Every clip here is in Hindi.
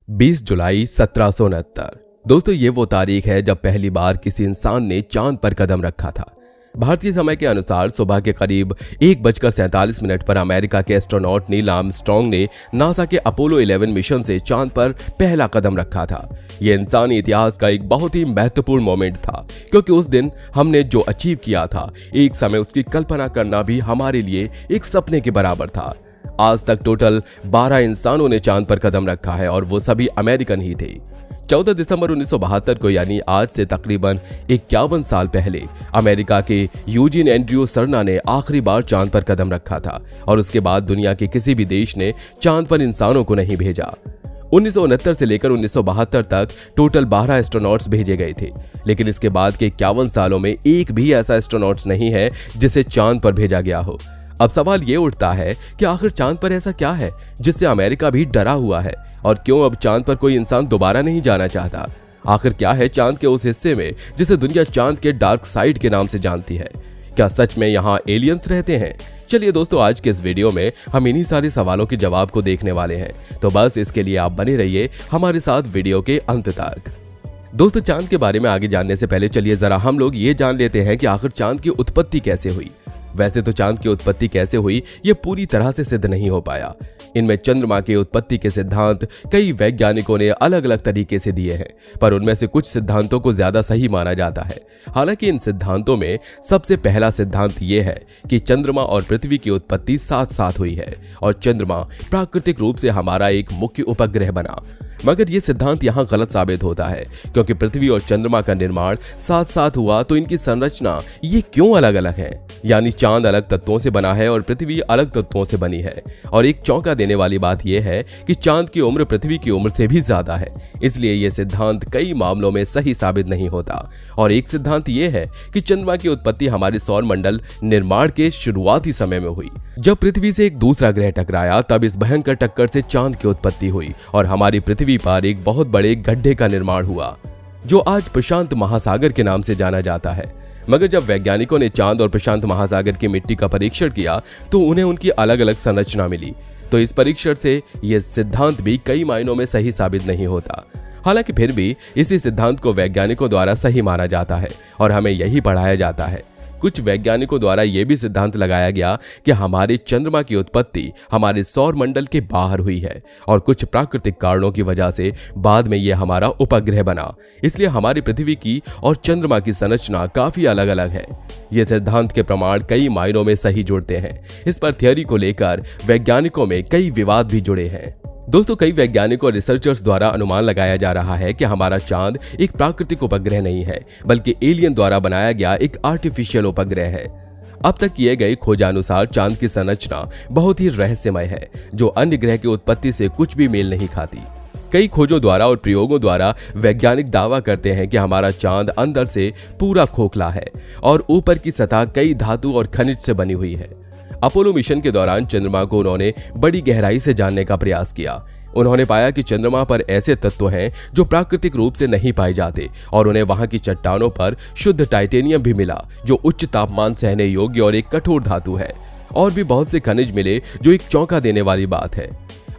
20 जुलाई 1769। दोस्तों ये वो तारीख है जब पहली बार किसी इंसान ने चांद पर कदम रखा था। भारतीय समय के अनुसार सुबह के करीब 1:47 पर अमेरिका के एस्ट्रोनॉट नील आर्मस्ट्रांग ने नासा के अपोलो 11 मिशन से चांद पर पहला कदम रखा था। यह इंसानी इतिहास का एक बहुत ही महत्वपूर्ण मोमेंट था, क्योंकि उस दिन हमने जो अचीव किया था, एक समय उसकी कल्पना करना भी हमारे लिए एक सपने के बराबर था। आज तक टोटल 12 इंसानों ने चांद पर कदम रखा है और वो सभी अमेरिकन ही थे। 14 दिसंबर 1972 को, यानी आज से तकरीबन 51 साल पहले, अमेरिका के यूजीन एंड्रयू सर्ना ने आखिरी बार चांद पर कदम रखा था और उसके बाद दुनिया के किसी भी देश ने चांद पर इंसानों को नहीं भेजा। 1969 से लेकर 1972 तक टोटल 12 एस्ट्रोनॉट्स भेजे गए थे, लेकिन इसके बाद के 51 सालों में एक भी ऐसा एस्ट्रोनॉट्स नहीं है जिसे चांद पर भेजा गया हो। अब सवाल ये उठता है कि आखिर चांद पर ऐसा क्या है जिससे अमेरिका भी डरा हुआ है, और क्यों अब चांद पर कोई इंसान दोबारा नहीं जाना चाहता? आखिर क्या है चांद के उस हिस्से में जिसे दुनिया चांद के डार्क साइड के नाम से जानती है? क्या सच में यहाँ एलियंस रहते हैं? चलिए दोस्तों, आज के इस वीडियो में हम इन्हीं सारे सवालों के जवाब को देखने वाले हैं, तो बस इसके लिए आप बने रहिए हमारे साथ वीडियो के अंत तक। दोस्तों, चांद के बारे में आगे जानने से पहले चलिए जरा हम लोग ये जान लेते हैं कि आखिर चांद की उत्पत्ति कैसे हुई। वैसे तो चांद की उत्पत्ति कैसे हुई ये पूरी तरह से सिद्ध नहीं हो पाया। इनमें चंद्रमा की उत्पत्ति के सिद्धांत कई वैज्ञानिकों ने अलग अलग तरीके से दिए हैं, पर उनमें से कुछ सिद्धांतों को ज्यादा सही माना जाता है। हालांकि इन सिद्धांतों में सबसे पहला सिद्धांत ये है कि चंद्रमा और पृथ्वी की उत्पत्ति साथ साथ हुई है और चंद्रमा प्राकृतिक रूप से हमारा एक मुख्य उपग्रह बना। मगर यह सिद्धांत यहाँ गलत साबित होता है, क्योंकि पृथ्वी और चंद्रमा का निर्माण साथ साथ हुआ तो इनकी संरचना ये क्यों अलग अलग है? यानी चांद अलग तत्वों से बना है और पृथ्वी अलग तत्वों से बनी है। और एक चौंका देने वाली बात यह है कि चांद की उम्र पृथ्वी की उम्र से भी ज्यादा है, इसलिए यह सिद्धांत कई मामलों में सही साबित नहीं होता। और एक सिद्धांत यह है कि चंद्रमा की उत्पत्ति हमारे सौर मंडल निर्माण के शुरुआती समय में हुई। जब पृथ्वी से एक दूसरा ग्रह टकराया, तब इस भयंकर टक्कर से चांद की उत्पत्ति हुई और हमारी पृथ्वी पर एक बहुत बड़े गड्ढे का निर्माण हुआ, जो आज प्रशांत महासागर के नाम से जाना जाता है। मगर जब वैज्ञानिकों ने चांद और प्रशांत महासागर की मिट्टी का परीक्षण किया तो उन्हें उनकी अलग अलग संरचना मिली। तो इस परीक्षण से यह सिद्धांत भी कई मायनों में सही साबित नहीं होता। हालांकि फिर भी इसी सिद्धांत को वैज्ञानिकों द्वारा सही माना जाता है और हमें यही पढ़ाया जाता है। कुछ वैज्ञानिकों द्वारा यह भी सिद्धांत लगाया गया कि हमारे चंद्रमा की उत्पत्ति हमारे सौर मंडल के बाहर हुई है और कुछ प्राकृतिक कारणों की वजह से बाद में यह हमारा उपग्रह बना। इसलिए हमारी पृथ्वी की और चंद्रमा की संरचना काफी अलग अलग है। यह सिद्धांत के प्रमाण कई मायनों में सही जुड़ते हैं। इस पर थियरी को लेकर वैज्ञानिकों में कई विवाद भी जुड़े हैं। दोस्तों, कई वैज्ञानिकों और रिसर्चर्स द्वारा अनुमान लगाया जा रहा है कि हमारा चांद एक प्राकृतिक उपग्रह नहीं है, बल्कि एलियन द्वारा बनाया गया एक आर्टिफिशियल उपग्रह है। अब तक किए गए खोजानुसार चांद की संरचना बहुत ही रहस्यमय है, जो अन्य ग्रह की उत्पत्ति से कुछ भी मेल नहीं खाती। कई खोजों द्वारा और प्रयोगों द्वारा वैज्ञानिक दावा करते हैं कि हमारा चांद अंदर से पूरा खोखला है और ऊपर की सतह कई धातु और खनिज से बनी हुई है। अपोलो मिशन के दौरान चंद्रमा को उन्होंने बड़ी गहराई से जानने का प्रयास किया। उन्होंने पाया कि चंद्रमा पर ऐसे तत्व हैं जो प्राकृतिक रूप से नहीं पाए जाते और उन्हें वहां की चट्टानों पर शुद्ध टाइटेनियम भी मिला, जो उच्च तापमान सहने योग्य और एक कठोर धातु है। और भी बहुत से खनिज मिले, जो एक चौंका देने वाली बात है।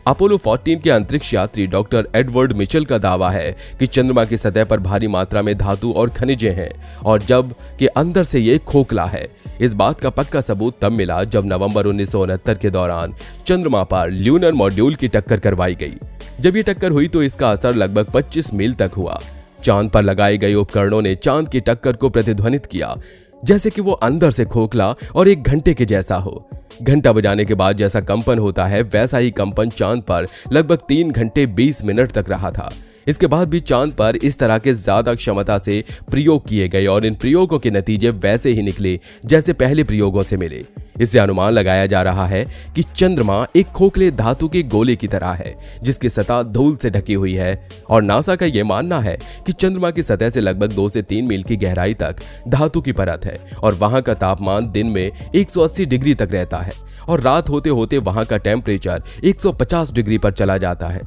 अपोलो 14 के अंतरिक्ष यात्री डॉक्टर एडवर्ड मिचेल का दावा है कि चंद्रमा की सतह पर भारी मात्रा में धातु और खनिजें हैं और जब कि अंदर से ये खोखला है। इस बात का पक्का सबूत तब मिला जब नवंबर 1969 के दौरान चंद्रमा पर ल्यूनर मॉड्यूल की टक्कर करवाई गई। जब ये टक्कर हुई तो इसका असर लगभग 25 मील तक हुआ। चांद पर लगाए गए उपकरणों ने चांद की टक्कर को प्रतिध्वनित किया, जैसे कि वो अंदर से खोखला और एक घंटे के जैसा हो। घंटा बजाने के बाद जैसा कंपन होता है, वैसा ही कंपन चांद पर लगभग 3 घंटे 20 मिनट तक रहा था। इसके बाद भी चांद पर इस तरह के ज्यादा क्षमता से प्रयोग किए गए और इन प्रयोगों के नतीजे वैसे ही निकले जैसे पहले प्रयोगों से मिले। इससे अनुमान लगाया जा रहा है कि चंद्रमा एक खोखले धातु के गोले की तरह है, जिसकी सतह धूल से ढकी हुई है। और नासा का यह मानना है कि चंद्रमा की सतह से लगभग 2 से 3 मील की गहराई तक धातु की परत है और वहां का तापमान दिन में 180 डिग्री तक रहता है और रात होते होते वहां का टेम्परेचर 150 डिग्री पर चला जाता है।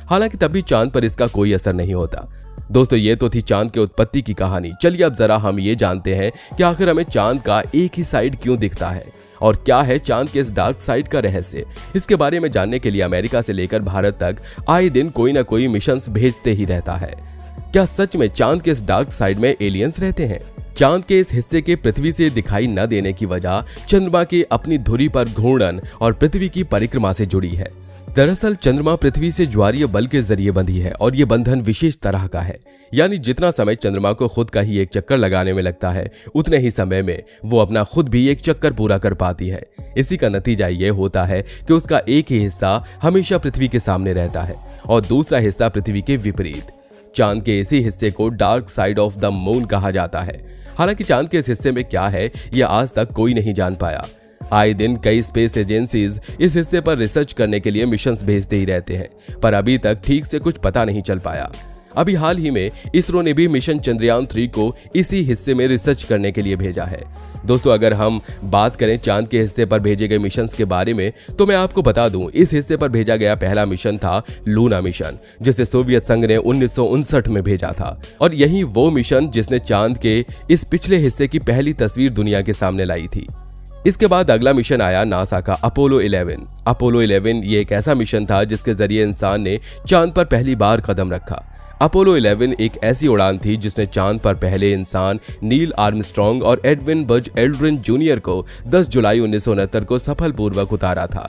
हालांकि तब भी चांद पर इसका कोई असर नहीं होता। दोस्तों ये तो थी चांद के उत्पत्ति की कहानी। चलिए अब जरा हम ये जानते हैं कि आखिर हमें चांद का एक ही साइड क्यों दिखता है और क्या है चांद के इस डार्क साइड का रहस्य। इसके बारे में जानने के लिए अमेरिका से लेकर भारत तक आए दिन कोई ना कोई मिशंस भेजते ही रहता है। क्या सच में चांद के इस डार्क साइड में एलियंस रहते हैं? चांद के इस हिस्से के पृथ्वी से दिखाई न देने की वजह चंद्रमा के अपनी धुरी पर घूर्णन और पृथ्वी की परिक्रमा से जुड़ी है। दरअसल चंद्रमा पृथ्वी से ज्वारीय बल के जरिए बंधी है और ये बंधन विशेष तरह का है, यानी जितना समय चंद्रमा को खुद का ही एक चक्कर लगाने में लगता है उतने ही समय में वो अपना खुद भी एक चक्कर पूरा कर पाती है। इसी का नतीजा ये होता है कि उसका एक ही हिस्सा हमेशा पृथ्वी के सामने रहता है और दूसरा हिस्सा पृथ्वी के विपरीत। चांद के इसी हिस्से को dark side of the moon कहा जाता है। हालांकि चांद के इस हिस्से में क्या है यह आज तक कोई नहीं जान पाया। आए दिन कई स्पेस एजेंसीज इस हिस्से पर रिसर्च करने के लिए मिशंस भेजते ही रहते हैं, पर अभी तक ठीक से कुछ पता नहीं चल पाया। अभी हाल ही में इसरो ने भी मिशन चंद्रयान 3 को इसी हिस्से में रिसर्च करने के लिए भेजा है। दोस्तों अगर हम बात करें चांद के हिस्से पर भेजे गए मिशंस के बारे में तो मैं आपको बता दूं इस हिस्से पर भेजा गया पहला मिशन था लूना मिशन, जिसे सोवियत संघ ने 1959 में भेजा था और यही वो मिशन जिसने चांद के इस पिछले हिस्से की पहली तस्वीर दुनिया के सामने लाई थी। इसके बाद अगला मिशन आया नासा का अपोलो 11। अपोलो 11 ये एक ऐसा मिशन था जिसके जरिए इंसान ने चांद पर पहली बार कदम रखा। अपोलो 11 एक ऐसी उड़ान थी जिसने चांद पर पहले इंसान नील आर्मस्ट्रॉन्ग और एडविन बज एल्ड्रिन जूनियर को 10 जुलाई 1969 को सफलपूर्वक उतारा था।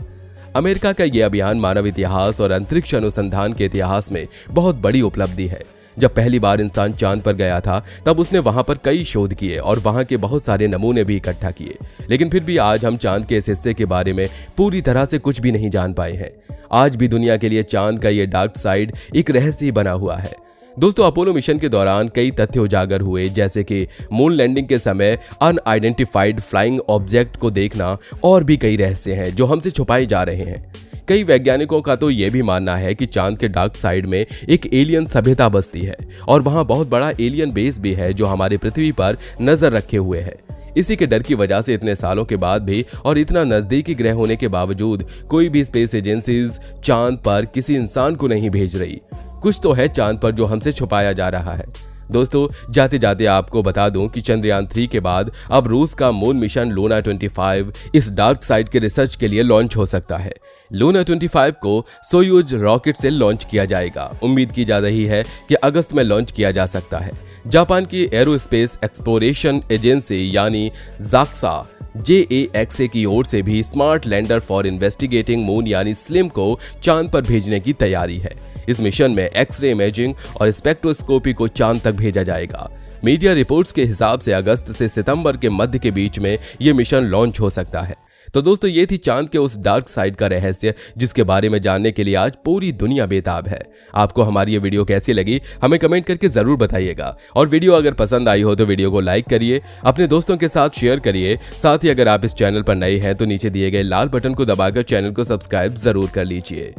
अमेरिका का यह अभियान मानव इतिहास और अंतरिक्ष अनुसंधान के इतिहास में बहुत बड़ी उपलब्धि है। जब पहली बार इंसान चांद पर गया था तब उसने वहां पर कई शोध किए और वहां के बहुत सारे नमूने भी इकट्ठा किए, लेकिन फिर भी आज हम चांद के इस हिस्से के बारे में पूरी तरह से कुछ भी नहीं जान पाए हैं। आज भी दुनिया के लिए चांद का ये डार्क साइड एक रहस्य बना हुआ है। दोस्तों अपोलो मिशन के दौरान कई तथ्य उजागर हुए, जैसे कि मून लैंडिंग के समय अनआइडेंटिफाइड फ्लाइंग ऑब्जेक्ट को देखना और भी कई रहस्य हैं जो हमसे छुपाए जा रहे हैं। कई वैज्ञानिकों का तो यह भी मानना है कि चांद के डार्क साइड में एक एलियन सभ्यता बसती है और वहां बहुत बड़ा एलियन बेस भी है जो हमारे पृथ्वी पर नजर रखे हुए है। इसी के डर की वजह से इतने सालों के बाद भी और इतना नजदीकी ग्रह होने के बावजूद कोई भी स्पेस एजेंसीज चांद पर किसी इंसान को नहीं भेज रही। कुछ तो है चांद पर जो हमसे छुपाया जा रहा है। दोस्तों जाते जाते आपको बता दूं कि चंद्रयान 3 के बाद अब रूस का मून मिशन लूना 25 इस डार्क साइड के रिसर्च के लिए लॉन्च हो सकता है। लूना 25 को सोयूज रॉकेट से लॉन्च किया जाएगा। उम्मीद की जा रही है कि अगस्त में लॉन्च किया जा सकता है। जापान की एरोस्पेस एक्सप्लोरेशन एजेंसी यानी जाक्सा JAXA की ओर से भी smart lander for investigating moon यानी स्लिम को चांद पर भेजने की तैयारी है। इस मिशन में एक्सरे इमेजिंग और स्पेक्ट्रोस्कोपी को चांद तक भेजा जाएगा। मीडिया रिपोर्ट्स के हिसाब से अगस्त से सितंबर के मध्य के बीच में यह मिशन लॉन्च हो सकता है। तो दोस्तों ये थी चांद के उस डार्क साइड का रहस्य जिसके बारे में जानने के लिए आज पूरी दुनिया बेताब है। आपको हमारी ये वीडियो कैसी लगी हमें कमेंट करके जरूर बताइएगा और वीडियो अगर पसंद आई हो तो वीडियो को लाइक करिए, अपने दोस्तों के साथ शेयर करिए। साथ ही अगर आप इस चैनल पर नए हैं तो नीचे दिए गए लाल बटन को दबाकर चैनल को सब्सक्राइब जरूर कर लीजिए।